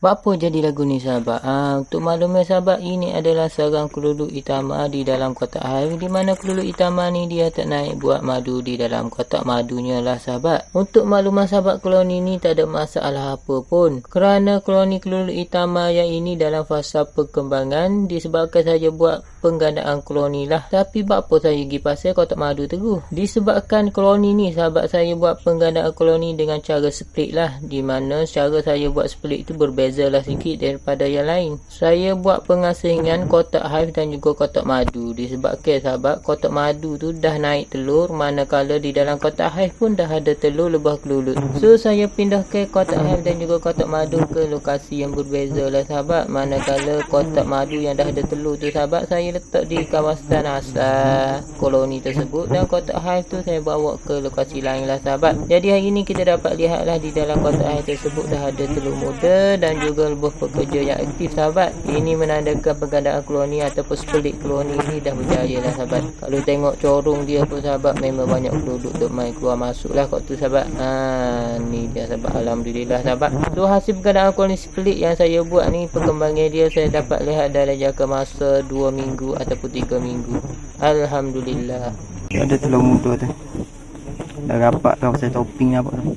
Buat apa jadi lagu ni sahabat? Untuk makluman sahabat, ini adalah sarang keluluk utama di dalam kotak hive, di mana keluluk utama ni dia tak naik buat madu di dalam kotak madunya lah sahabat. Untuk makluman sahabat, koloni ni tak ada masalah apa pun, kerana koloni keluluk utama yang ini dalam fasa perkembangan disebabkan saja buat penggandaan koloni lah. Tapi buat apa saya pergi pasal kotak madu terus? Disebabkan koloni ni sahabat, saya buat penggandaan koloni dengan cara split lah, di mana cara saya buat split itu berbeza lah sikit daripada yang lain. Saya buat pengasingan kotak hive dan juga kotak madu, disebabkan sahabat kotak madu tu dah naik telur, manakala di dalam kotak hive pun dah ada telur lebah kelulut. So saya pindahkan kotak hive dan juga kotak madu ke lokasi yang berbeza lah sahabat. Manakala kotak madu yang dah ada telur tu sahabat, saya letak di kawasan asal koloni tersebut, dan kotak hive tu saya bawa ke lokasi lain lah sahabat. Jadi hari ni kita dapat lihat lah di dalam kotak hive tersebut dah ada telur muda dan juga lebah pekerja yang aktif sahabat. Ini menandakan penggandaan koloni ataupun split koloni ni dah berjaya lah sahabat. Kalau tengok corong dia pun sahabat, memang banyak penduduk duk main keluar masuk lah kat tu sahabat. Ni dia sahabat, alhamdulillah sahabat. So hasil penggandaan koloni split yang saya buat ni, perkembangan dia saya dapat lihat dalam jangka masa 2 minggu ataupun 3 minggu. Alhamdulillah. Ada telur muda tu. Dah rapat kau pasal topping apa tu.